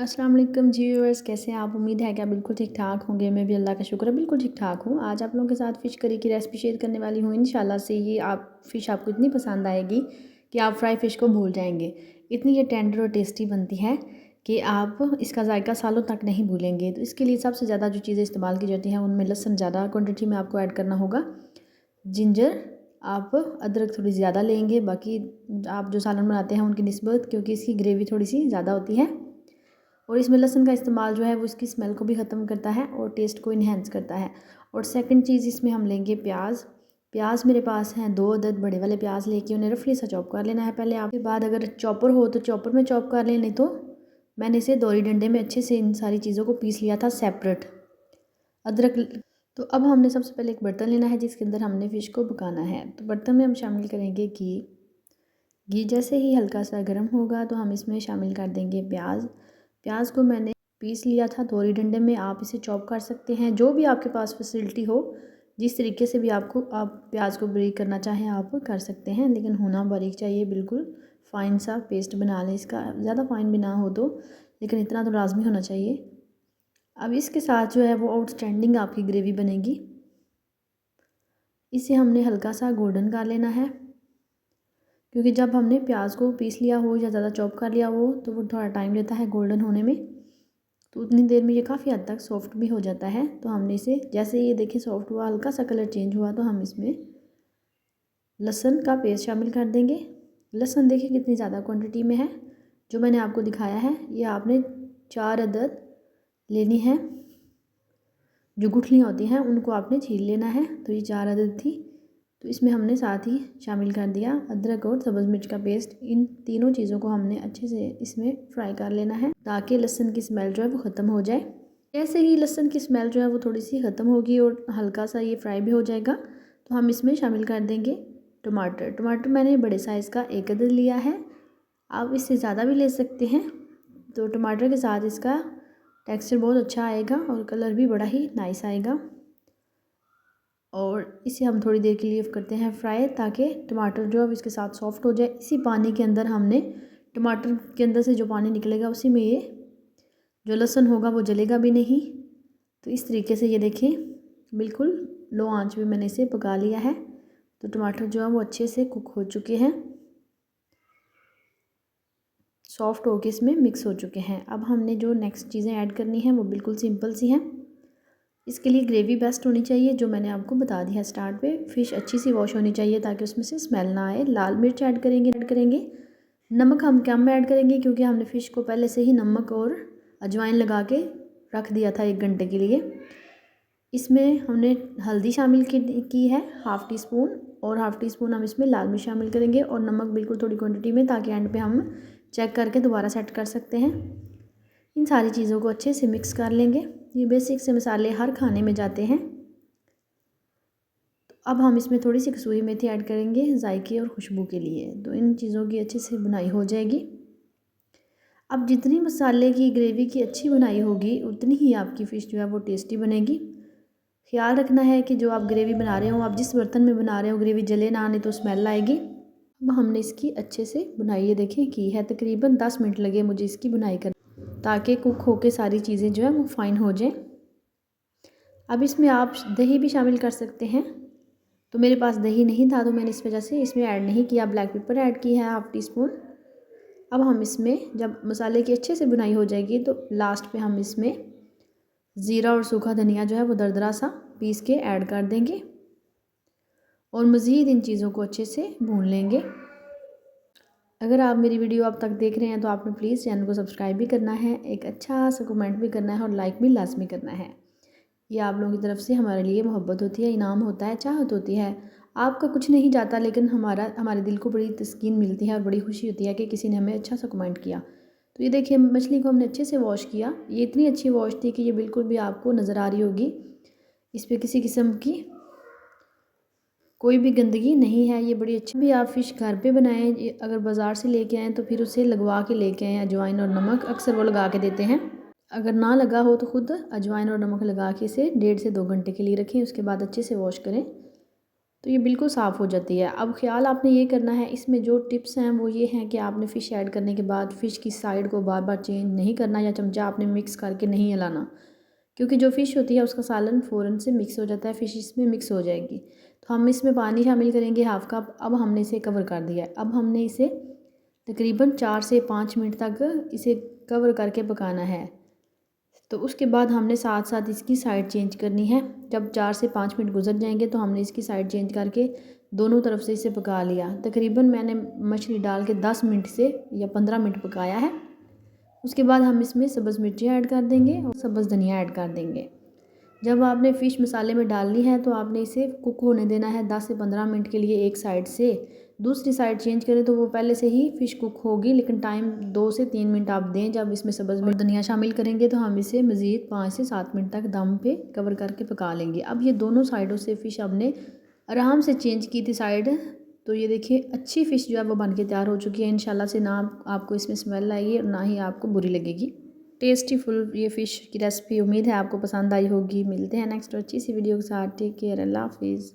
अस्सलाम वालेकुम जी व्यूअर्स, कैसे हैं आप। उम्मीद है कि आप बिल्कुल ठीक ठाक होंगे। मैं भी अल्लाह का शुक्र है बिल्कुल ठीक ठाक हूँ। आज आप लोगों के साथ फ़िश करी की रेसिपी शेयर करने वाली हूँ। इंशाल्लाह से ये फ़िश आपको इतनी पसंद आएगी कि आप फ्राई फ़िश को भूल जाएंगे। इतनी ये टेंडर और टेस्टी बनती है कि आप इसका जायका सालों तक नहीं भूलेंगे। तो इसके लिए सबसे ज़्यादा जो चीज़ें इस्तेमाल की जाती हैं उनमें लहसुन ज़्यादा क्वान्टिटी में आपको ऐड करना होगा। जिंजर आप अदरक थोड़ी ज़्यादा लेंगे, बाकी आप जो सालन बनाते हैं उनकी निस्बत, क्योंकि इसकी ग्रेवी थोड़ी सी ज़्यादा होती है। और इसमें लहसुन का इस्तेमाल जो है वो इसकी स्मेल को भी ख़त्म करता है और टेस्ट को इन्हेंस करता है। और सेकंड चीज़, इसमें हम लेंगे प्याज। प्याज मेरे पास हैं 2 अदद बड़े वाले प्याज लेके उन्हें रफली सा चॉप कर लेना है पहले। आपके बाद अगर चॉपर हो तो चॉपर में चॉप कर लें, नहीं तो मैंने इसे दोरी डंडे में अच्छे से इन सारी चीज़ों को पीस लिया था सेपरेट। अदरक। तो अब हमने सबसे पहले एक बर्तन लेना है जिसके अंदर हमने फ़िश को पकाना है। तो बर्तन में हम शामिल करेंगे घी। घी जैसे ही हल्का सा गर्म होगा तो हम इसमें शामिल कर देंगे प्याज। प्याज को मैंने पीस लिया था दोरी डंडे में, आप इसे चॉप कर सकते हैं, जो भी आपके पास फैसिलिटी हो, जिस तरीके से भी आप प्याज को बारीक करना चाहें आप कर सकते हैं, लेकिन होना बारीक चाहिए, बिल्कुल फ़ाइन सा पेस्ट बना लें इसका। ज़्यादा फ़ाइन भी ना हो तो, लेकिन इतना तो लाजमी होना चाहिए। अब इसके साथ जो है वो आउटस्टैंडिंग आपकी ग्रेवी बनेगी। इसे हमने हल्का सा गोल्डन कर लेना है, क्योंकि जब हमने प्याज को पीस लिया हो या ज़्यादा चॉप कर लिया हो तो वो थोड़ा टाइम लेता है गोल्डन होने में। तो उतनी देर में ये काफ़ी हद तक सॉफ्ट भी हो जाता है। तो हमने इसे जैसे ये देखिए सॉफ्ट हुआ, हल्का सा कलर चेंज हुआ, तो हम इसमें लहसुन का पेस्ट शामिल कर देंगे। लहसुन देखिए कितनी ज़्यादा क्वांटिटी में है, जो मैंने आपको दिखाया है ये आपने 4 अदद लेनी है। जो गुठलियाँ होती हैं उनको आपने छील लेना है। तो ये 4 अदद थी। तो इसमें हमने साथ ही शामिल कर दिया अदरक और सब्ज़ मिर्च का पेस्ट। इन तीनों चीज़ों को हमने अच्छे से इसमें फ्राई कर लेना है ताकि लहसुन की स्मेल जो है वो ख़त्म हो जाए। जैसे ही लहसुन की स्मेल जो है वो थोड़ी सी ख़त्म होगी और हल्का सा ये फ्राई भी हो जाएगा, तो हम इसमें शामिल कर देंगे टमाटर। टमाटर मैंने बड़े साइज़ का 1 अदद लिया है, आप इससे ज़्यादा भी ले सकते हैं। तो टमाटर के साथ इसका टेक्सचर बहुत अच्छा आएगा और कलर भी बड़ा ही नाइस आएगा। और इसे हम थोड़ी देर के लिए करते हैं फ्राई, ताकि टमाटर जो है इसके साथ सॉफ्ट हो जाए। इसी पानी के अंदर हमने टमाटर के अंदर से जो पानी निकलेगा उसी में ये जो लहसुन होगा वो जलेगा भी नहीं। तो इस तरीके से ये देखें बिल्कुल लो आंच में मैंने इसे पका लिया है। तो टमाटर जो है वो अच्छे से कुक हो चुके हैं, सॉफ्ट होके इसमें मिक्स हो चुके हैं। अब हमने जो नेक्स्ट चीज़ें ऐड करनी हैं वो बिल्कुल सिंपल सी हैं। इसके लिए ग्रेवी बेस्ट होनी चाहिए, जो मैंने आपको बता दिया स्टार्ट पे। फ़िश अच्छी सी वॉश होनी चाहिए ताकि उसमें से स्मेल ना आए। लाल मिर्च ऐड करेंगे। नमक हम कम ऐड करेंगे क्योंकि हमने फ़िश को पहले से ही नमक और अजवाइन लगा के रख दिया था 1 घंटे के लिए। इसमें हमने हल्दी शामिल की है हाफ़ टी स्पून, और हाफ़ टी स्पून हम इसमें लाल मिर्च शामिल करेंगे, और नमक बिल्कुल थोड़ी क्वांटिटी में, ताकि एंड पे हम चेक करके दोबारा सेट कर सकते हैं। इन सारी चीज़ों को अच्छे से मिक्स कर लेंगे। ये बेसिक से मसाले हर खाने में जाते हैं। तो अब हम इसमें थोड़ी सी कसूरी मेथी ऐड करेंगे जायके और खुशबू के लिए। तो इन चीज़ों की अच्छे से बुनाई हो जाएगी। अब जितनी मसाले की ग्रेवी की अच्छी बनाई होगी उतनी ही आपकी फ़िश जो है वो टेस्टी बनेगी। ख्याल रखना है कि जो आप ग्रेवी बना रहे हो, आप जिस बर्तन में बना रहे हो, ग्रेवी जले ना, नहीं तो स्मेल आएगी। अब हमने इसकी अच्छे से बुनाई ये देखें की है, तकरीबन 10 मिनट लगे मुझे इसकी बुनाई कर, ताकि कुक होके सारी चीज़ें जो है वो फ़ाइन हो जाएं। अब इसमें आप दही भी शामिल कर सकते हैं। तो मेरे पास दही नहीं था तो मैंने इस वजह से इसमें ऐड नहीं किया। ब्लैक पेपर ऐड की है हाफ़ टी स्पून। अब हम इसमें जब मसाले की अच्छे से बुनाई हो जाएगी तो लास्ट पे हम इसमें ज़ीरा और सूखा धनिया जो है वो दरदरा सा पीस के ऐड कर देंगे, और मज़ीद इन चीज़ों को अच्छे से भून लेंगे। अगर आप मेरी वीडियो अब तक देख रहे हैं तो आपने प्लीज़ चैनल को सब्सक्राइब भी करना है, एक अच्छा सा कमेंट भी करना है और लाइक भी लाजमी करना है। ये आप लोगों की तरफ से हमारे लिए मोहब्बत होती है, इनाम होता है, चाहत होती है। आपका कुछ नहीं जाता, लेकिन हमारे दिल को बड़ी तस्कीन मिलती है और बड़ी खुशी होती है कि किसी ने हमें अच्छा सा कमेंट किया। तो ये देखिए मछली को हमने अच्छे से वॉश किया। ये इतनी अच्छी वॉश थी कि ये बिल्कुल भी आपको नज़र आ रही होगी, इस पर किसी किस्म की कोई भी गंदगी नहीं है। ये बड़ी अच्छी भी आप फ़िश घर पे बनाएं, अगर बाज़ार से लेके आएँ तो फिर उसे लगवा के लेके आएँ। अजवाइन और नमक अक्सर वो लगा के देते हैं। अगर ना लगा हो तो ख़ुद अजवाइन और नमक लगा के इसे 1.5 से 2 घंटे के लिए रखें, उसके बाद अच्छे से वॉश करें तो ये बिल्कुल साफ़ हो जाती है। अब ख़्याल आपने ये करना है, इसमें जो टिप्स हैं वो ये हैं कि आपने फ़िश ऐड करने के बाद फ़िश की साइड को बार बार चेंज नहीं करना या चमचा आपने मिक्स करके नहीं हिलाना, क्योंकि जो फ़िश होती है उसका सालन फ़ौरन से मिक्स हो जाता है, फ़िश इसमें मिक्स हो जाएगी। तो हम इसमें पानी शामिल करेंगे हाफ़ कप। अब हमने इसे कवर कर दिया है। अब हमने इसे तकरीबन 4 से 5 मिनट तक इसे कवर करके पकाना है। तो उसके बाद हमने साथ साथ इसकी साइड चेंज करनी है। जब 4 से 5 मिनट गुजर जाएंगे तो हमने इसकी साइड चेंज करके दोनों तरफ से इसे पका लिया। तकरीबन मैंने मछली डाल के 10 मिनट से या 15 मिनट पकाया है। उसके बाद हम इसमें सब्ज़ मिर्ची ऐड कर देंगे और सब्ज़ धनिया ऐड कर देंगे। जब आपने फ़िश मसाले में डालनी है तो आपने इसे कुक होने देना है 10 से 15 मिनट के लिए एक साइड से। दूसरी साइड चेंज करें तो वो पहले से ही फ़िश कुक होगी, लेकिन टाइम 2 से 3 मिनट आप दें। जब इसमें सब्ज़ मिर्च धनिया शामिल करेंगे तो हम इसे मज़ीद 5 से 7 मिनट तक दम पे कवर करके पका लेंगे। अब ये दोनों साइडों से फ़िश हमने आराम से चेंज की थी साइड। तो ये देखिए अच्छी फ़िश जो है वो बन के तैयार हो चुकी है। इंशाल्लाह से ना आपको इसमें स्मेल आएगी और ना ही आपको बुरी लगेगी। टेस्टी फुल ये फ़िश की रेसिपी, उम्मीद है आपको पसंद आई होगी। मिलते हैं नेक्स्ट अच्छी सी वीडियो के साथ। टेक केयर, अल्लाह हाफ़िज़।